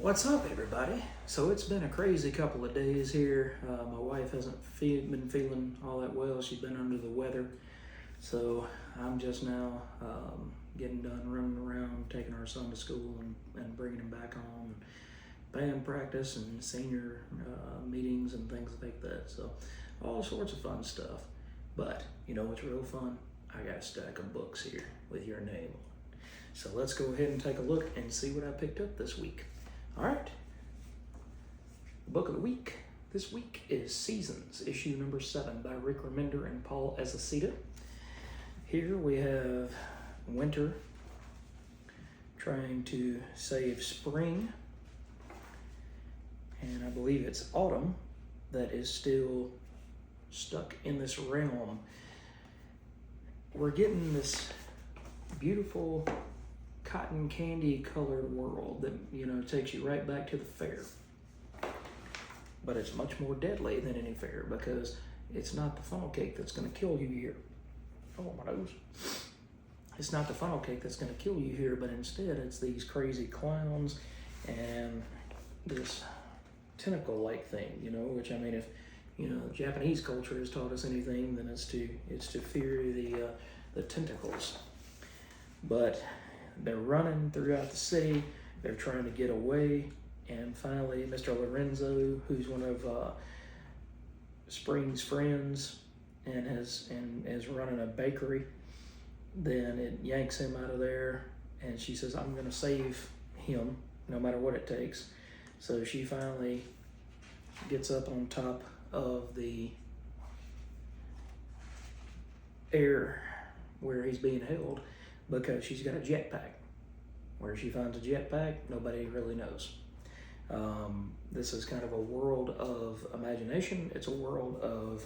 What's up, everybody? So it's been a crazy couple of days here. My wife hasn't been feeling all that well. She's been under the weather. So I'm just now getting done running around, taking our son to school and bringing him back home. Band practice and senior meetings and things like that. So all sorts of fun stuff. But you know what's real fun? I got a stack of books here with your name on it. So let's go ahead and take a look and see what I picked up this week. All right, book of the week this week is Seasons, issue number 7 by Rick Remender and Paul Azaceta. Here we have winter trying to save spring, and I believe it's autumn that is still stuck in this realm. We're getting this beautiful cotton candy colored world that, you know, takes you right back to the fair. But it's much more deadly than any fair because it's not the funnel cake that's going to kill you here. Oh, my nose. It's not the funnel cake that's going to kill you here, but instead it's these crazy clowns and this tentacle-like thing, you know, which, I mean, if, you know, Japanese culture has taught us anything, then it's to fear the tentacles. But they're running throughout the city. They're trying to get away. And finally, Mr. Lorenzo, who's one of Spring's friends and is running a bakery, then it yanks him out of there. And she says, I'm going to save him no matter what it takes. So she finally gets up on top of the air where he's being held, because she's got a jetpack. Where she finds a jetpack, nobody really knows. This is kind of a world of imagination. It's a world of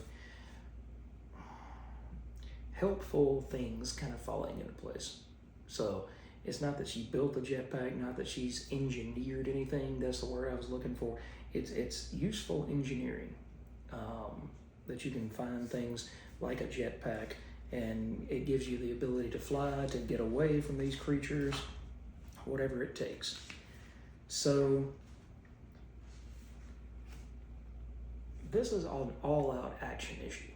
helpful things kind of falling into place. So it's not that she built the jetpack, not that she's engineered anything. That's the word I was looking for. It's useful engineering, that you can find things like a jetpack, and it gives you the ability to fly, to get away from these creatures, whatever it takes. So this is an all-out action issue,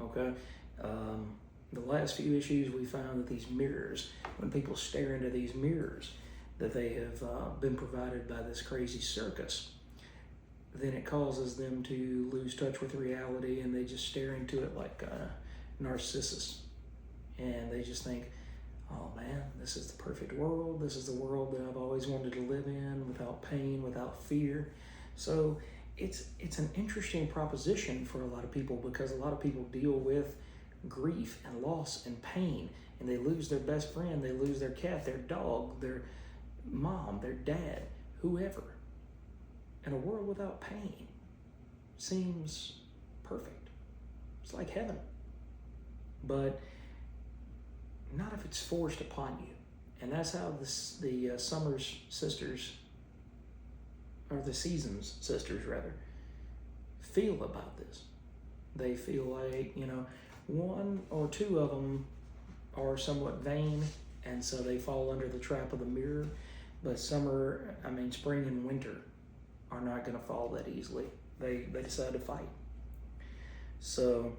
okay? The last few issues we found that these mirrors, when people stare into these mirrors, that they have been provided by this crazy circus, then it causes them to lose touch with reality, and they just stare into it like Narcissus, and they just think, oh man, this is the perfect world. This is the world that I've always wanted to live in, without pain, without fear. So it's an interesting proposition for a lot of people, because a lot of people deal with grief and loss and pain, and they lose their best friend, they lose their cat, their dog, their mom, their dad, whoever. And a world without pain seems perfect. It's like heaven. But not if it's forced upon you. And that's how the Summer's sisters, or the Seasons sisters rather, feel about this. They feel like, you know, one or two of them are somewhat vain, and so they fall under the trap of the mirror. But spring and winter are not going to fall that easily. They decide to fight. So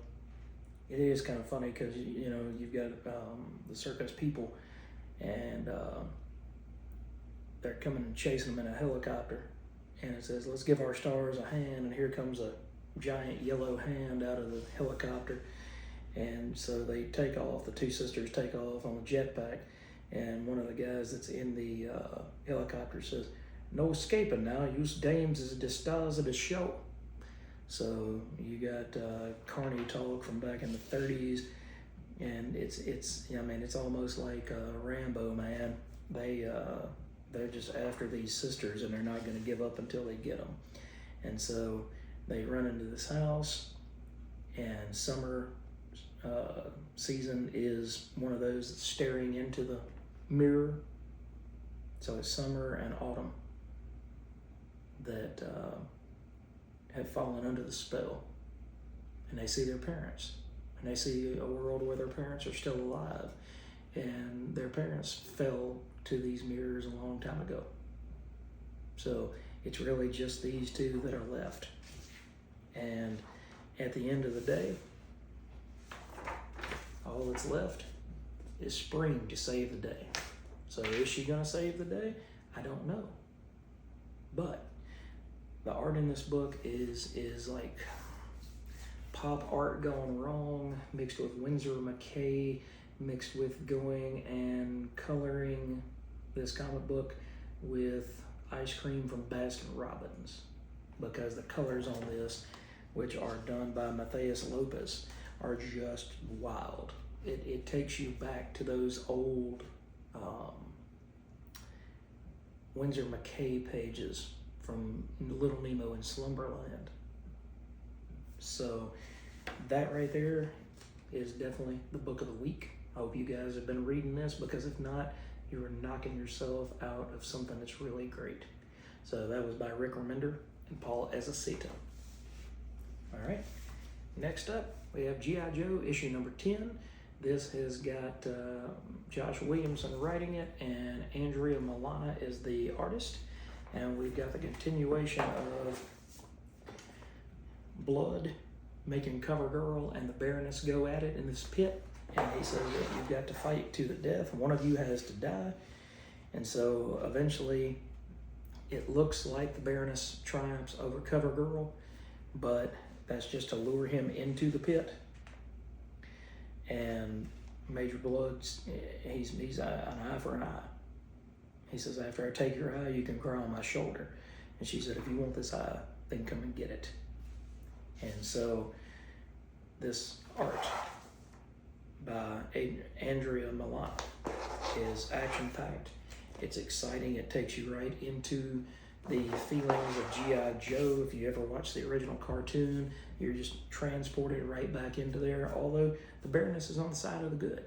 it is kind of funny, because, you know, you've got the circus people, and they're coming and chasing them in a helicopter, and it says, let's give our stars a hand, and here comes a giant yellow hand out of the helicopter. And so they take off, the two sisters take off on the jetpack, and one of the guys that's in the helicopter says, no escaping now, use dames as a disguise of the show. So you got carny talk from back in the 30s, and it's almost like Rambo, man. They're just after these sisters, and they're not going to give up until they get them. And so they run into this house, and summer season is one of those that's staring into the mirror. So it's summer and autumn that have fallen under the spell, and they see their parents, and they see a world where their parents are still alive, and their parents fell to these mirrors a long time ago. So It's really just these two that are left. And at the end of the day, all that's left is Spring to save the day. So is she gonna save the day? I don't know. But the art in this book is like pop art gone wrong, mixed with Winsor McCay, mixed with going and coloring this comic book with ice cream from Baskin Robbins, because the colors on this, which are done by Matthias Lopez, are just wild. It takes you back to those old Winsor McCay pages from Little Nemo in Slumberland. So that right there is definitely the book of the week. I hope you guys have been reading this, because if not, you are knocking yourself out of something that's really great. So that was by Rick Remender and Paul Azaceta. All right, next up we have G.I. Joe issue number 10. This has got Josh Williamson writing it, and Andrea Milana is the artist. And we've got the continuation of Blood making CoverGirl and the Baroness go at it in this pit. And he says that you've got to fight to the death. One of you has to die. And so eventually it looks like the Baroness triumphs over CoverGirl, but that's just to lure him into the pit. And Major Blood's, he's an eye for an eye. He says, after I take your eye, you can cry on my shoulder. And she said, if you want this eye, then come and get it. And so this art by Andrea Milana is action-packed. It's exciting. It takes you right into the feelings of G.I. Joe. If you ever watched the original cartoon, you're just transported right back into there. Although the Baroness is on the side of the good.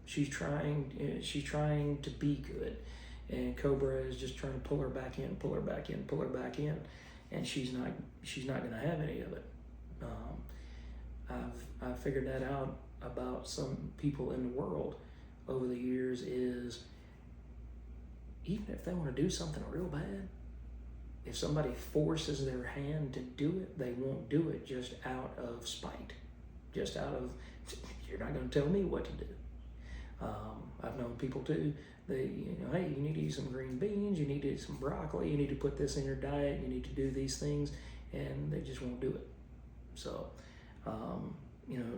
She's trying to be good. And Cobra is just trying to pull her back in, pull her back in, pull her back in. And she's not going to have any of it. I've figured that out about some people in the world over the years, is even if they want to do something real bad, if somebody forces their hand to do it, they won't do it just out of spite, just out of, you're not going to tell me what to do. I've known people too, hey, you need to eat some green beans, you need to eat some broccoli, you need to put this in your diet, you need to do these things, and they just won't do it. So,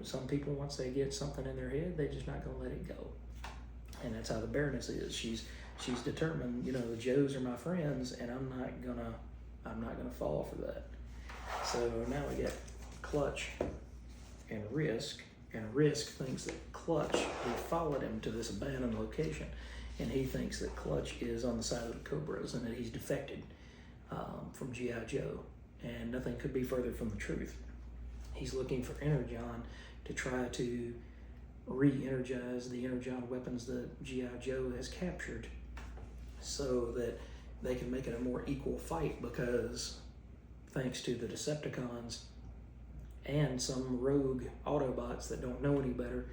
some people, once they get something in their head, they're just not going to let it go. And that's how the Baroness is. She's determined, the Joes are my friends, and I'm not gonna fall for that. So now we get Clutch and Risk, and Risk thinks that Clutch, he followed him to this abandoned location, and he thinks that Clutch is on the side of the Cobras and that he's defected from G.I. Joe, and nothing could be further from the truth. He's looking for Energon to try to re-energize the Energon weapons that G.I. Joe has captured, so that they can make it a more equal fight, because thanks to the Decepticons and some rogue Autobots that don't know any better,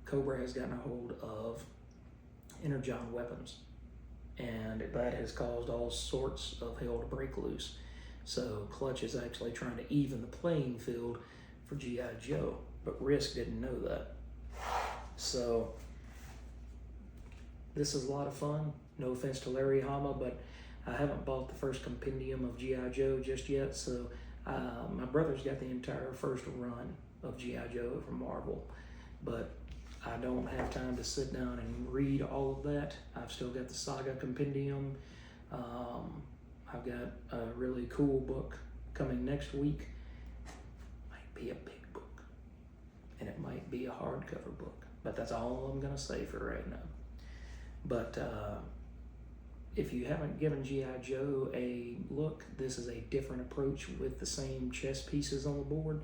Cobra has gotten a hold of Energon weapons, and that has caused all sorts of hell to break loose. So Clutch is actually trying to even the playing field for G.I. Joe, but Risk didn't know that. So this is a lot of fun. No offense to Larry Hama, but I haven't bought the first compendium of G.I. Joe just yet, so my brother's got the entire first run of G.I. Joe from Marvel, but I don't have time to sit down and read all of that. I've still got the Saga compendium. I've got a really cool book coming next week. Might be a big book, and it might be a hardcover book, but that's all I'm gonna say for right now. But if you haven't given G.I. Joe a look, this is a different approach with the same chess pieces on the board.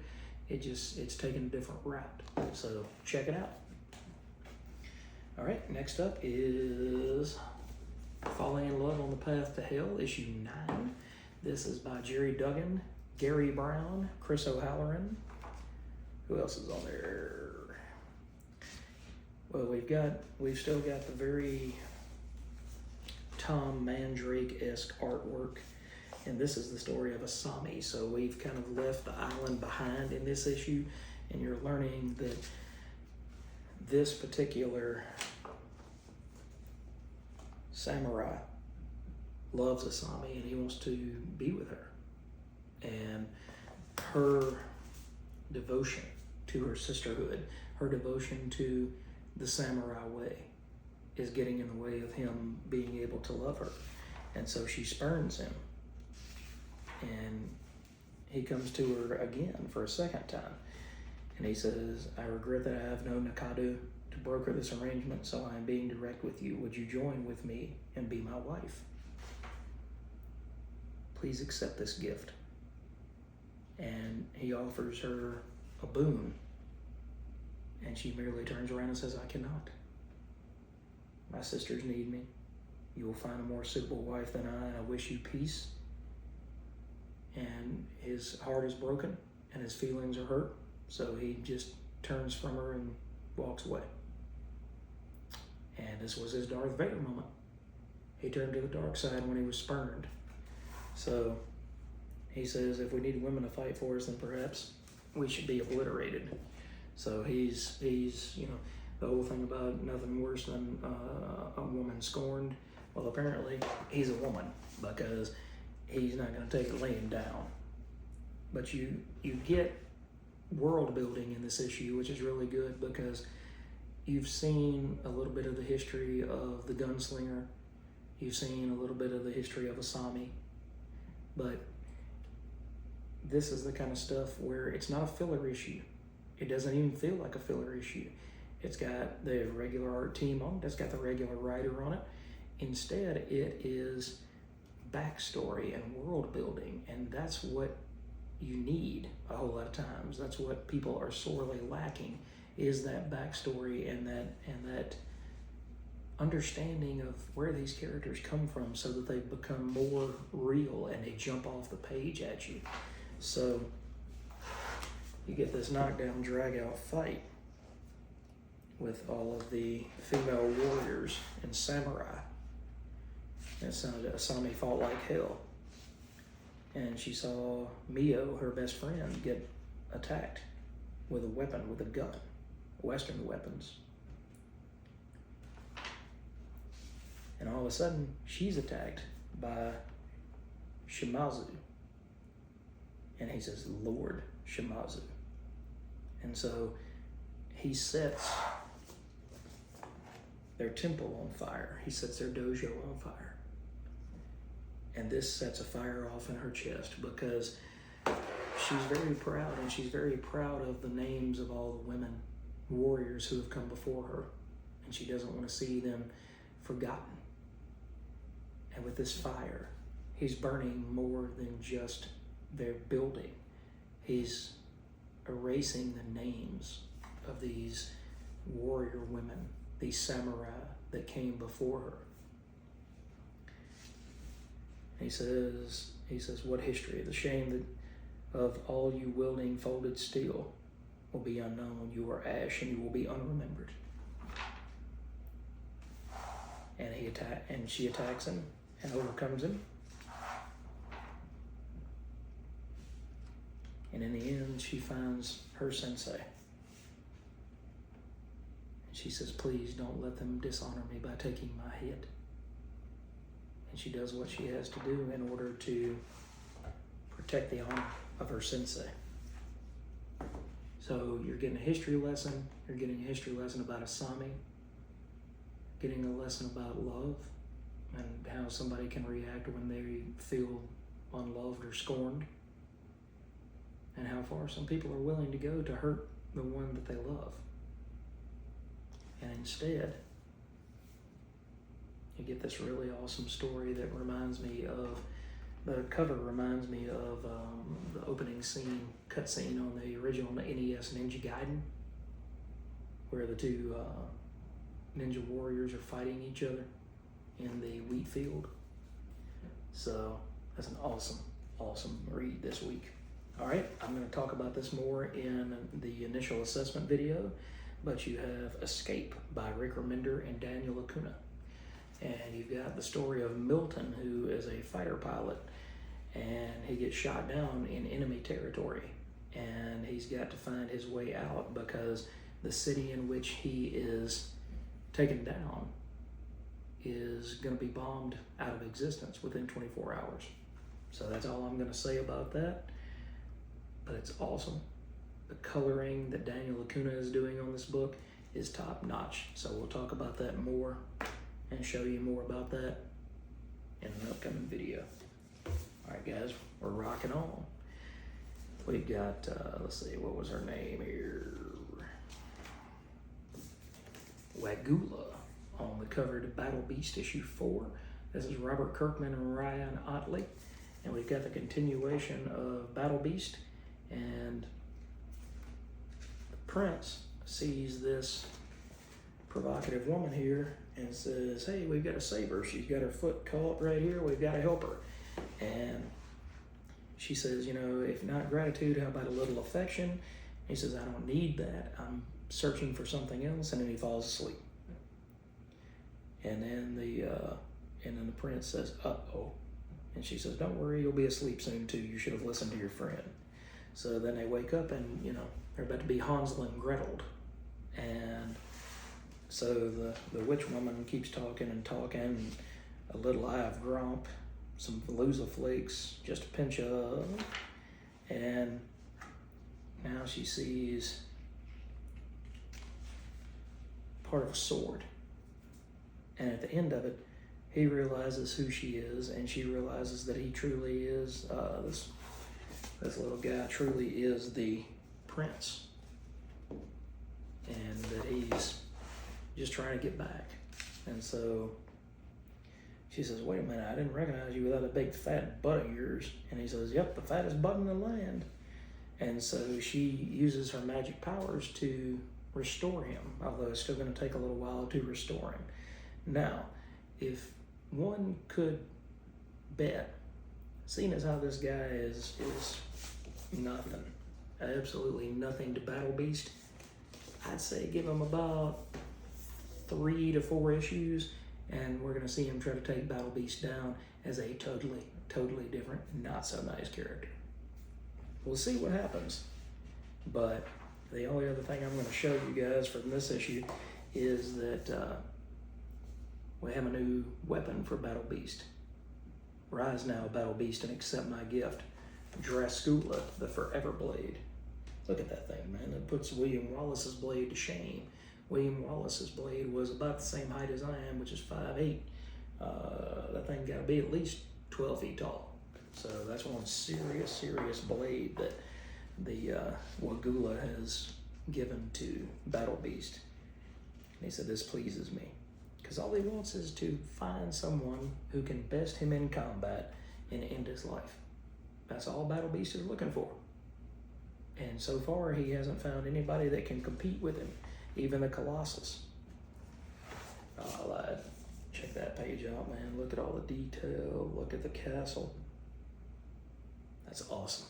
It's taking a different route. So check it out. All right, next up is Falling in Love on the Path to Hell, issue 9. This is by Jerry Duggan, Gary Brown, Chris O'Halloran. Who else is on there? Well, we've still got the very Tom Mandrake-esque artwork. And this is the story of a Sami. So we've kind of left the island behind in this issue, and you're learning that this particular samurai loves a Sami and he wants to be with her. And her devotion to her sisterhood, her devotion to the samurai way is getting in the way of him being able to love her. And so she spurns him. And he comes to her again for a second time. And he says, I regret that I have no Nakadu to broker this arrangement, so I am being direct with you. Would you join with me and be my wife? Please accept this gift. And he offers her a boon. And she merely turns around and says, I cannot. My sisters need me. You will find a more suitable wife than I wish you peace. And his heart is broken and his feelings are hurt. So he just turns from her and walks away. And this was his Darth Vader moment. He turned to the dark side when he was spurned. So he says, if we need women to fight for us, then perhaps we should be obliterated. So he's you know, the whole thing about nothing worse than a woman scorned. Well, apparently he's a woman because he's not going to take it laying down. But you get world building in this issue, which is really good because you've seen a little bit of the history of the gunslinger. You've seen a little bit of the history of a Sami. But this is the kind of stuff where it's not a filler issue. It doesn't even feel like a filler issue. It's got the regular art team on it. It's got the regular writer on it. Instead, it is backstory and world building, and that's what you need a whole lot of times. That's what people are sorely lacking, is that backstory and that understanding of where these characters come from so that they become more real and they jump off the page at you. So you get this knockdown, drag out fight with all of the female warriors and samurai. It sounded a Sami fought like hell. And she saw Mio, her best friend, get attacked with a weapon, with a gun, Western weapons. And all of a sudden, she's attacked by Shimazu. And he says, Lord Shimazu. And so he sets their temple on fire. He sets their dojo on fire. And this sets a fire off in her chest because she's very proud, and she's very proud of the names of all the women warriors who have come before her. And she doesn't want to see them forgotten. And with this fire, he's burning more than just their building. He's erasing the names of these warrior women, these samurai that came before her. He says, what history? The shame that of all you wielding folded steel will be unknown. You are ash and you will be unremembered. And she attacks him and overcomes him. And in the end, she finds her sensei. And she says, please don't let them dishonor me by taking my head. And she does what she has to do in order to protect the honor of her sensei. So you're getting a history lesson. You're getting a history lesson about a Sami. Getting a lesson about love and how somebody can react when they feel unloved or scorned. And how far some people are willing to go to hurt the one that they love. And instead, you get this really awesome story that reminds me of, the cover reminds me of the opening scene, cutscene on the original NES Ninja Gaiden, where the two ninja warriors are fighting each other in the wheat field. So that's an awesome, awesome read this week. All right, I'm going to talk about this more in the initial assessment video, but you have Escape by Rick Remender and Daniel Acuna. And you've got the story of Milton, who is a fighter pilot, and he gets shot down in enemy territory, and he's got to find his way out because the city in which he is taken down is going to be bombed out of existence within 24 hours. So that's all I'm going to say about that. But it's awesome. The coloring that Daniel Lacuna is doing on this book is top notch. So we'll talk about that more and show you more about that in an upcoming video. All right, guys, we're rocking on. We've got, let's see, what was her name here? Wagula on the cover to Battle Beast issue 4. This is Robert Kirkman and Ryan Ottley. And we've got the continuation of Battle Beast. And the prince sees this provocative woman here and says, hey, we've got to save her. She's got her foot caught right here. We've got to help her. And she says, you know, if not gratitude, how about a little affection? He says, I don't need that. I'm searching for something else. And then he falls asleep. And then the prince says, uh-oh. And she says, don't worry, you'll be asleep soon too. You should have listened to your friend. So then they wake up and, you know, they're about to be Hansel and Gretel. And so the witch woman keeps talking and talking. A little eye of Gromp, some Veluza flakes, just a pinch of. And now she sees part of a sword. And at the end of it, he realizes who she is, and she realizes that he truly is, this little guy truly is the prince. And that he's just trying to get back. And so she says, wait a minute, I didn't recognize you without a big fat butt of yours. And he says, yep, the fattest butt in the land. And so she uses her magic powers to restore him, although it's still going to take a little while to restore him. Now, if one could bet, seeing as how this guy is nothing, absolutely nothing to Battle Beast, I'd say give him about 3 to 4 issues, and we're going to see him try to take Battle Beast down as a totally different, not so nice character. We'll see what happens. But the only other thing I'm going to show you guys from this issue is that we have a new weapon for Battle Beast. Rise now, Battle Beast, and accept my gift. Drascula, the Forever Blade. Look at that thing, man. It puts William Wallace's blade to shame. William Wallace's blade was about the same height as I am, which is 5'8". That thing got to be at least 12 feet tall. So that's one serious blade that the Wagula has given to Battle Beast. And he said, this pleases me. Because all he wants is to find someone who can best him in combat and end his life. That's all Battle Beast is looking for. And so far, he hasn't found anybody that can compete with him, even the Colossus. Oh, I lied. Check that page out, man. Look at all the detail. Look at the castle. That's awesome.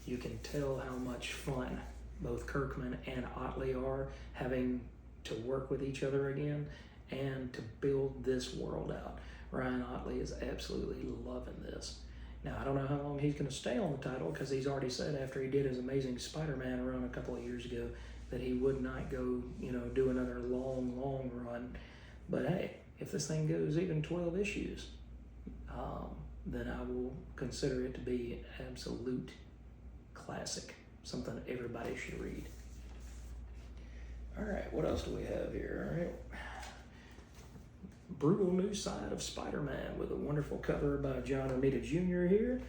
You can tell how much fun both Kirkman and Ottley are having to work with each other again and to build this world out. Ryan Ottley is absolutely loving this. Now, I don't know how long he's going to stay on the title, because he's already said after he did his Amazing Spider-Man run a couple of years ago that he would not go, you know, do another long run. But hey, if this thing goes even 12 issues, then I will consider it to be an absolute classic, something that everybody should read. All right, what else do we have here? All right. Brutal New Side of Spider-Man with a wonderful cover by John Romita Jr. here,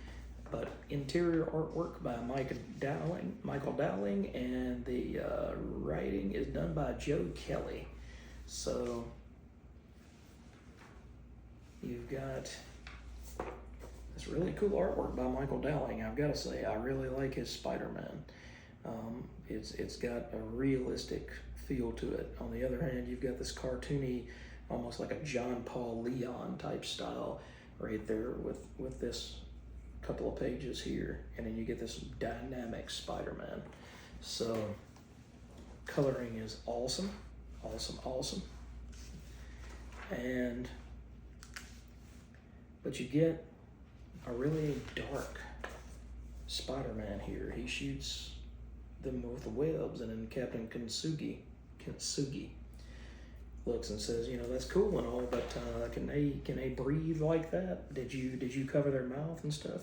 but interior artwork by Michael Dowling, and the writing is done by Joe Kelly. So you've got this really cool artwork by Michael Dowling. I've got to say, I really like his Spider-Man. It's got a realistic feel to it. On the other hand, you've got this cartoony, almost like a John Paul Leon type style right there with this couple of pages here, and then you get this dynamic Spider-Man. So coloring is awesome. And but you get a really dark Spider-Man here. He shoots them with the webs, and then Captain Kintsugi looks and says, you know, that's cool and all, but can they breathe like that? Did you cover their mouth and stuff?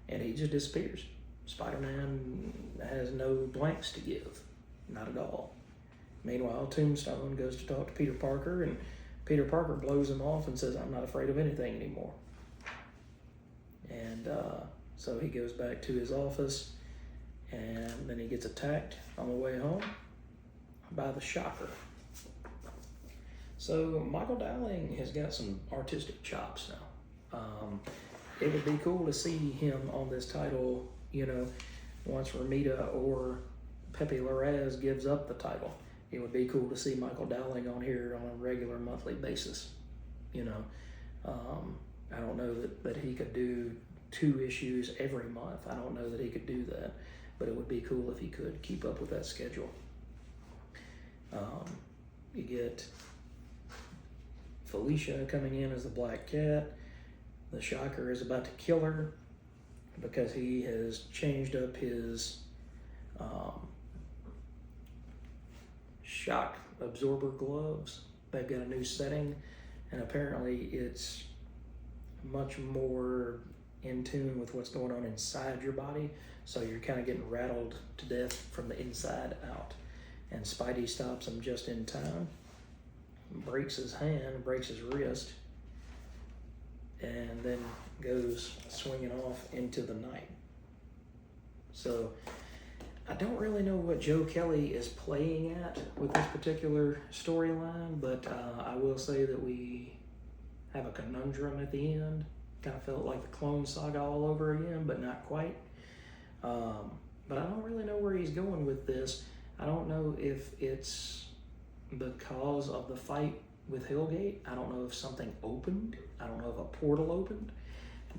And he just disappears. Spider-Man has no blanks to give, not at all. Meanwhile, Tombstone goes to talk to Peter Parker, and Peter Parker blows him off and says, I'm not afraid of anything anymore. And so he goes back to his office, and then he gets attacked on the way home by the Shocker. So Michael Dowling has got some artistic chops now. It would be cool to see him on this title, you know, once Ramita or Pepe Larraz gives up the title. It would be cool to see Michael Dowling on here on a regular monthly basis. You know, I don't know that he could do 2 issues every month. I don't know that he could do that, but it would be cool if he could keep up with that schedule. You get Felicia coming in as the Black Cat. The Shocker is about to kill her because he has changed up his shock absorber gloves. They've got a new setting, and apparently it's much more in tune with what's going on inside your body, so you're kind of getting rattled to death from the inside out. And Spidey stops him just in time, breaks his hand, breaks his wrist, and then goes swinging off into the night. So I don't really know what Joe Kelly is playing at with this particular storyline, but I will say that we have a conundrum at the end. Kind of felt like the Clone Saga all over again, but not quite. But I don't really know where he's going with this. I don't know if it's because of the fight with Hellgate. I don't know if something opened. I don't know if a portal opened,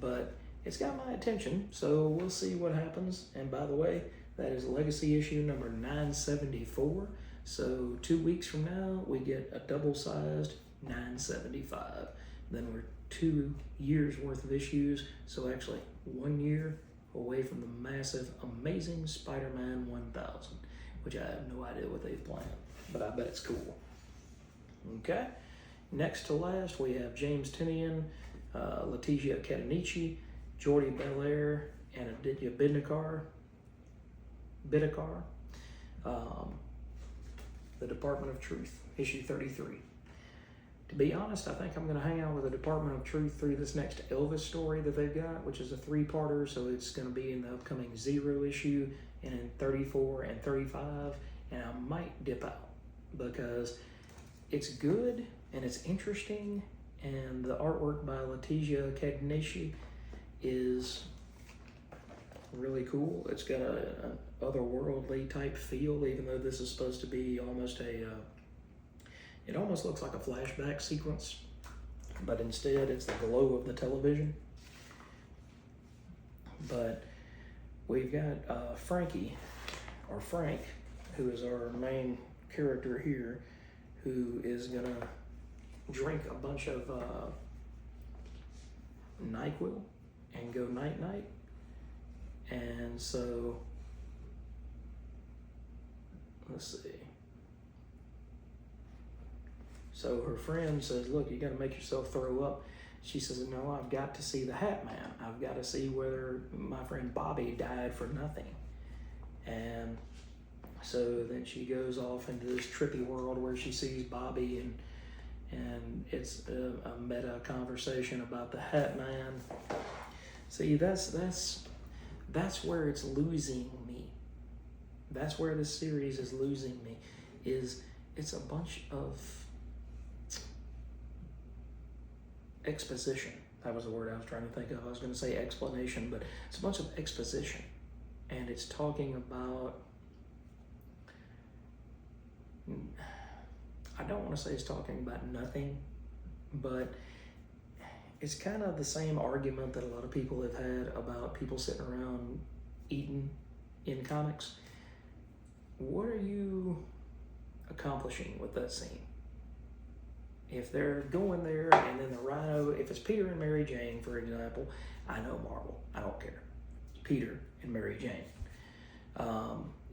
but it's got my attention, so we'll see what happens. And by the way, that is Legacy issue number 974. So 2 weeks from now, we get a double-sized 975. Then we're 2 years worth of issues, so actually 1 year away from the massive, amazing Spider-Man 1000, which I have no idea what they've planned, but I bet it's cool. Okay, next to last, we have James Tinian, Letitia Cadenici, Jordi Belair, and Aditya Bidikar, The Department of Truth, issue 33. To be honest, I think I'm going to hang out with the Department of Truth through this next Elvis story that they've got, which is a 3-parter, so it's going to be in the upcoming 0 issue, and in 34 and 35, and I might dip out, because it's good, and it's interesting, and the artwork by Letitia Cadenici is really cool. It's got an otherworldly type feel, even though this is supposed to be almost it almost looks like a flashback sequence, but instead it's the glow of the television. But we've got Frankie, or Frank, who is our main character here, who is gonna drink a bunch of NyQuil and go night-night. And so, let's see. So her friend says, look, you gotta make yourself throw up. She says, no, I've got to see the Hat Man. I've got to see whether my friend Bobby died for nothing. And so then she goes off into this trippy world where she sees Bobby, and it's a meta conversation about the Hat Man. See, that's where it's losing me. That's where this series is losing me, is it's a bunch of exposition. That was the word I was trying to think of. I was going to say explanation, but it's a bunch of exposition. And it's talking about, I don't want to say it's talking about nothing, but it's kind of the same argument that a lot of people have had about people sitting around eating in comics. What are you accomplishing with that scene? if they're going there and then the Rhino, if it's Peter and Mary Jane, for example, I know Marvel. I don't care. It's Peter and Mary Jane.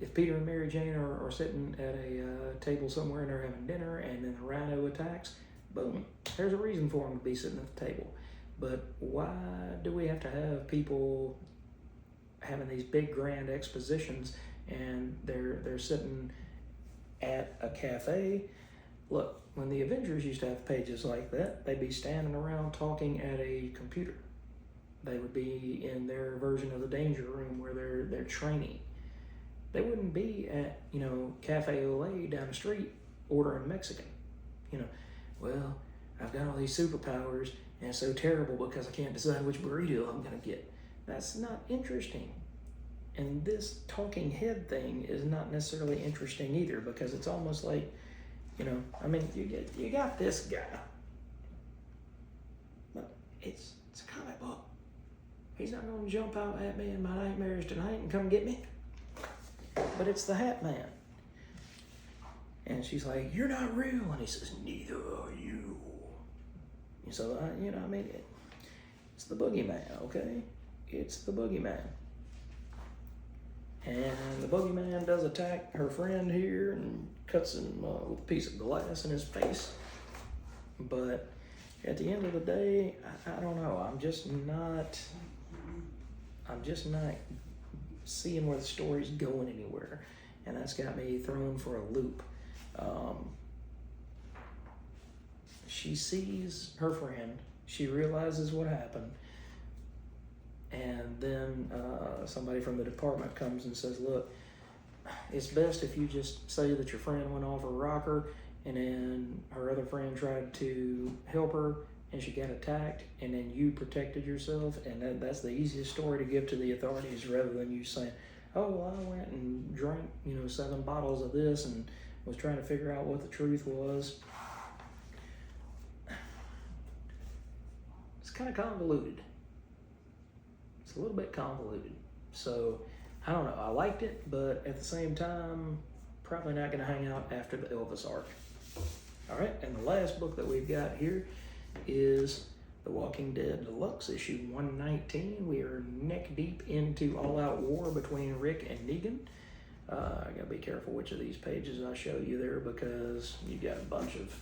If Peter and Mary Jane are sitting at a table somewhere and they're having dinner and then the Rhino attacks, boom, there's a reason for them to be sitting at the table. But why do we have to have people having these big grand expositions and they're sitting at a cafe? Look, when the Avengers used to have pages like that, they'd be standing around talking at a computer. They would be in their version of the danger room where they're training. They wouldn't be at, Cafe Olay down the street ordering Mexican. Well, I've got all these superpowers and it's so terrible because I can't decide which burrito I'm going to get. That's not interesting. And this talking head thing is not necessarily interesting either, because it's almost like, you got this guy, but it's a comic book. He's not going to jump out at me in my nightmares tonight and come get me. But it's the Hat Man. And she's like, "You're not real." And he says, "Neither are you." And so, it's the boogeyman, okay? It's the boogeyman. And the boogeyman does attack her friend here and cuts him with a piece of glass in his face. But at the end of the day, I don't know. I'm just not seeing where the story's going anywhere. And that's got me thrown for a loop. She sees her friend. She realizes what happened. And then somebody from the department comes and says, "Look, it's best if you just say that your friend went off her rocker and then her other friend tried to help her and she got attacked and then you protected yourself." And that's the easiest story to give to the authorities, rather than you saying, "Oh, well, I went and drank 7 bottles of this and was trying to figure out what the truth was." It's kind of convoluted. It's a little bit convoluted. So, I don't know. I liked it, but at the same time, probably not going to hang out after the Elvis arc. All right, and the last book that we've got here is The Walking Dead Deluxe, issue 119. We are neck deep into all-out war between Rick and Negan. I got to be careful which of these pages I show you there, because you got a bunch of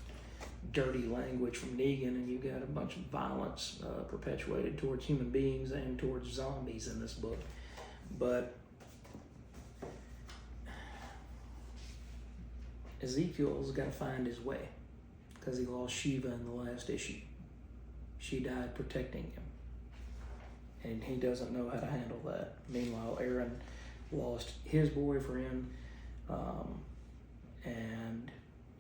dirty language from Negan, and you got a bunch of violence perpetuated towards human beings and towards zombies in this book. But Ezekiel's got to find his way, because he lost Shiva in the last issue. She died protecting him, and he doesn't know how to handle that. Meanwhile, Aaron lost his boyfriend, and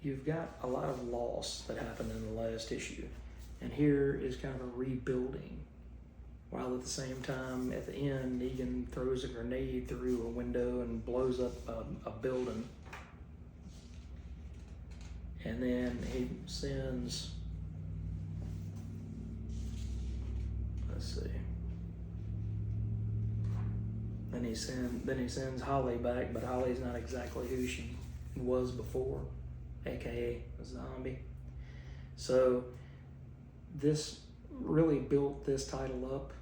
you've got a lot of loss that happened in the last issue. And here is kind of a rebuilding, while at the same time, at the end, Negan throws a grenade through a window and blows up a building. And then he sends, let's see, then he sends Holly back, but Holly's not exactly who she was before, aka a zombie. So this really built this title up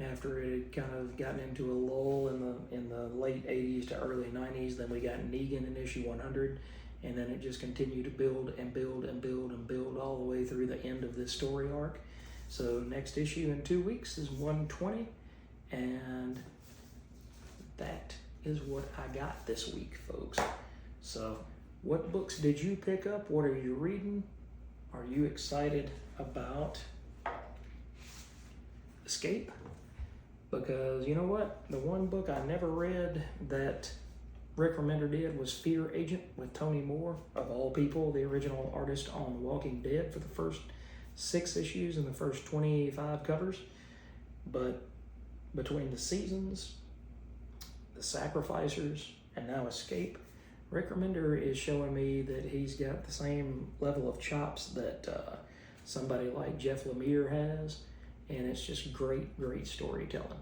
after it had kind of gotten into a lull in the late 80s to early 90s. Then we got Negan in issue 100, and then it just continued to build and build and build and build all the way through the end of this story arc. So next issue in 2 weeks is 120, and that is what I got this week, folks. So what books did you pick up? What are you reading? Are you excited about Escape? Because you know what? The one book I never read that Rick Remender did was Fear Agent with Tony Moore, of all people, the original artist on The Walking Dead, for the first 6 issues and the first 25 covers. But between the seasons, the Sacrificers, and now Escape, Rick Remender is showing me that he's got the same level of chops that somebody like Jeff Lemire has, and it's just great storytelling.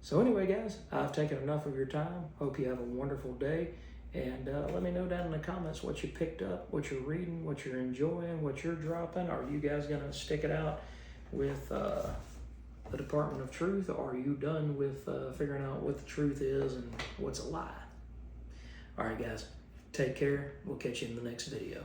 So anyway, guys, I've taken enough of your time. Hope you have a wonderful day, And let me know down in the comments what you picked up, what you're reading, what you're enjoying, what you're dropping. Are you guys going to stick it out with the Department of Truth, or are you done with figuring out what the truth is and what's a lie? All right, guys, take care. We'll catch you in the next video.